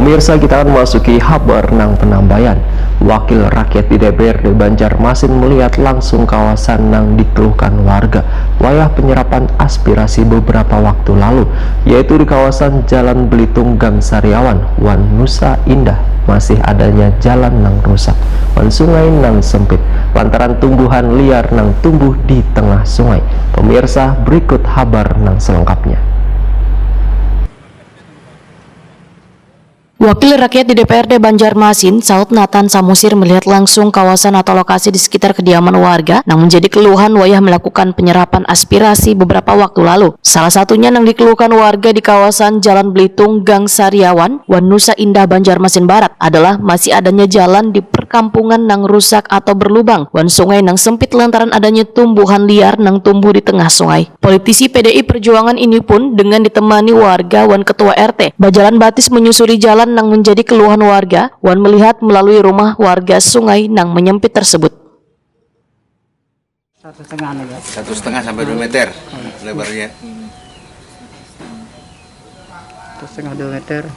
Pemirsa, kita akan memasuki kabar nang penambayan. Wakil rakyat di DPRD Banjarmasin melihat langsung kawasan nang dikeluhkan warga wayah penyerapan aspirasi beberapa waktu lalu, yaitu di kawasan Jalan Belitung Gang Sariawan, Wan Nusa Indah. Masih adanya jalan nang rusak, wan sungai nang sempit lantaran tumbuhan liar nang tumbuh di tengah sungai. Pemirsa, berikut kabar nang selengkapnya. Wakil rakyat di DPRD Banjarmasin, Saud Nathan Samosir melihat langsung kawasan atau lokasi di sekitar kediaman warga yang menjadi keluhan wayah melakukan penyerapan aspirasi beberapa waktu lalu. Salah satunya yang dikeluhkan warga di kawasan Jalan Belitung Gang Sariawan, Wan Nusa Indah, Banjarmasin Barat adalah masih adanya jalan di perkampungan nang rusak atau berlubang, wan sungai nang sempit lantaran adanya tumbuhan liar nang tumbuh di tengah sungai. Politisi PDI Perjuangan ini pun dengan ditemani warga wan Ketua RT Bajalan Batis menyusuri jalan nang menjadi keluhan warga. Wan melihat melalui rumah warga sungai nang menyempit tersebut. 1,5 nih ya. 1,5 sampai 2 meter lebarnya. 1,5 2 meter.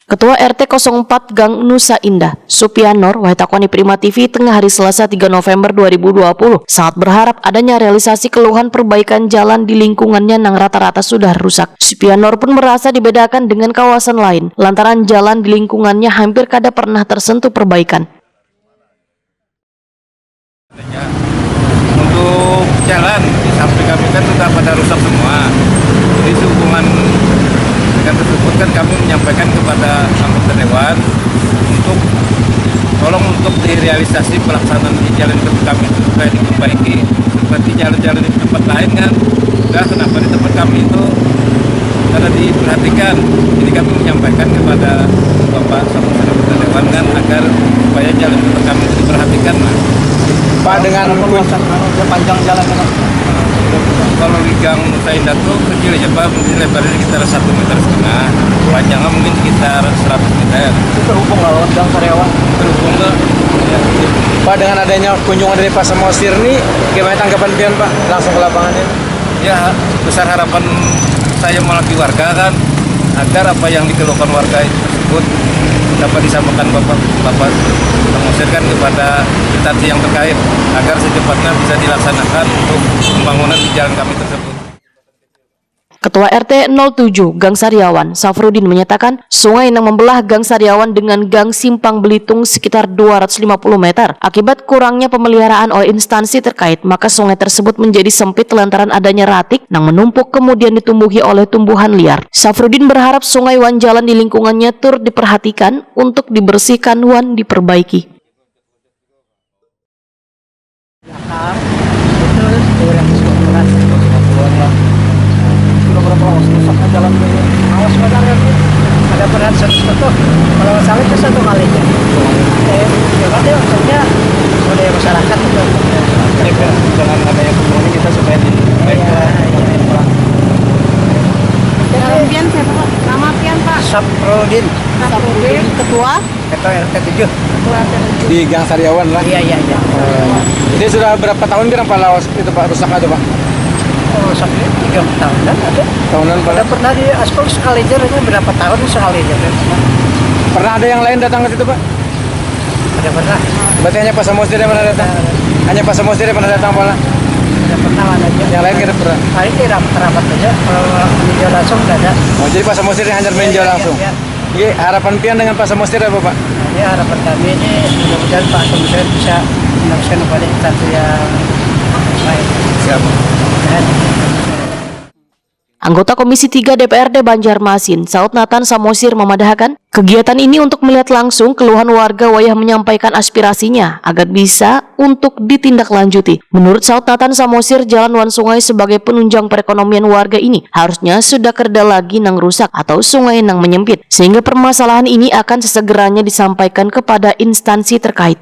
Ketua RT 04 Gang Nusa Indah, Supianor, Waitakoni Prima TV, tengah hari Selasa 3 November 2020, sangat berharap adanya realisasi keluhan perbaikan jalan di lingkungannya yang rata-rata sudah rusak. Supianor pun merasa dibedakan dengan kawasan lain, lantaran jalan di lingkungannya hampir kada pernah tersentuh perbaikan. Untuk jalan di samping kami kan sudah pada rusak semua. Jadi sehubungan dengan tersebut kan kami menyampaikan kepada anggota dewan untuk tolong untuk direalisasi pelaksanaan di jalan kami itu supaya diperbaiki. Seperti jalan-jalan di tempat lain kan, kenapa di tempat kami itu karena diperhatikan. Jadi kami menyampaikan kepada Bapak sama anggota dewan kan agar supaya jalan tempat kami itu diperhatikan lah. Pak, dengan panjang jalan kan? Kalau di Gang Nusa Indah tuh kecil aja Pak, mungkin lebarnya sekitar 1,5 meter, panjangnya mungkin sekitar 100 meter. Itu terhubung lewat Gang Sariawan? Terhubung ke ya. Pak, dengan adanya kunjungan dari Pak Samosir nih, gimana tanggapan pian Pak langsung ke lapangannya? Ya, besar harapan saya melalui warga kan, agar apa yang dikeluhkan warga tersebut dapat disampaikan Bapak Samosir kan kepada instansi yang terkait agar secepatnya bisa dilaksanakan untuk pembangunan di jalan kami tersebut. Ketua RT 07 Gang Sariawan, Safrudin, menyatakan sungai yang membelah Gang Sariawan dengan Gang Simpang Belitung sekitar 250 meter. Akibat kurangnya pemeliharaan oleh instansi terkait, maka sungai tersebut menjadi sempit lantaran adanya ratik yang menumpuk kemudian ditumbuhi oleh tumbuhan liar. Safrudin berharap sungai wan jalan di lingkungannya turut diperhatikan untuk dibersihkan wan diperbaiki. Rusaknya jalan ini, awas pada ada berat satu, kalau salah itu satu kali aja. Jadi maksudnya oleh masyarakat itu. Dengan adanya pembangunan kita supaya Pian siapa Pak? Nama Pian Pak? Safrudin. Ketua? Ketua RT 7. Ketua Di Gang Sariawan lah. Iya. Ini sudah berapa tahun Pak lawas itu Pak rusak ada Pak? Oh, sampai 3 tahunan ada. Tahunan pada pernah di aspal sekali aja, berapa tahun sekali aja. Pernah ada yang lain datang ke situ Pak? Ada pernah. Berarti hanya Pak Samosir yang pernah datang? Hanya Pak Samosir yang pernah datang Pak? Ada pernah ada aja. Yang lain kita pernah? Hari ini rapat aja, kalau meninjau langsung tidak ada. Oh, jadi Pak Samosir yang hanya meninjau langsung? Iya, harapan pian dengan Pak Samosir apa Pak? Ini harapan kami ini mudah-mudahan Pak Samosir bisa melakukan kepada instansi yang baik. Siap. Anggota Komisi 3 DPRD Banjarmasin, Saud Nathan Samosir, memadahkan kegiatan ini untuk melihat langsung keluhan warga wayah menyampaikan aspirasinya agar bisa untuk ditindaklanjuti. Menurut Saud Nathan Samosir, jalan wan sungai sebagai penunjang perekonomian warga ini harusnya sudah kerda lagi nang rusak atau sungai nang menyempit, sehingga permasalahan ini akan sesegeranya disampaikan kepada instansi terkait.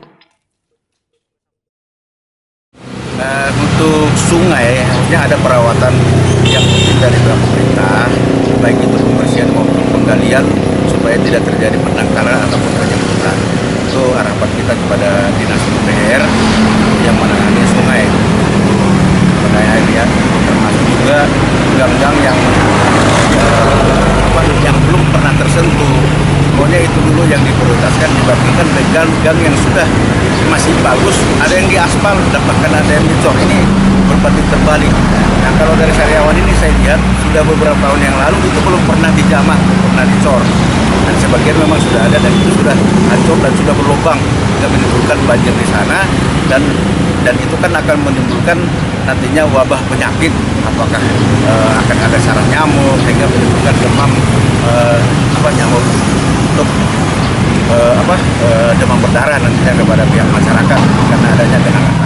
Untuk sungai harusnya ada perawatan yang rutin dari pemerintah, baik itu pembersihan maupun penggalian supaya tidak terjadi penangkaran ataupun penyemprotan. Itu harapan kita kepada dinas PUPR yang menangani sungai. Makanya ya, termasuk juga gang-gang yang belum pernah tersentuh. Pokoknya itu dulu yang diprioritaskan dibandingkan dengan gang yang sudah masih bagus, ada yang diaspal, bahkan ada yang dicor. Ini berbanding terbalik. Nah, kalau dari Sariawan ini saya lihat sudah beberapa tahun yang lalu itu belum pernah dijamah, pernah dicor. Dan sebagian memang sudah ada dan itu sudah hancur dan sudah berlubang, sehingga menimbulkan banjir di sana dan itu kan akan menimbulkan nantinya wabah penyakit, apakah akan ada sarang nyamuk sehingga menimbulkan demam nyamuk untuk demam berdarah nantinya kepada pihak masyarakat karena adanya genangan.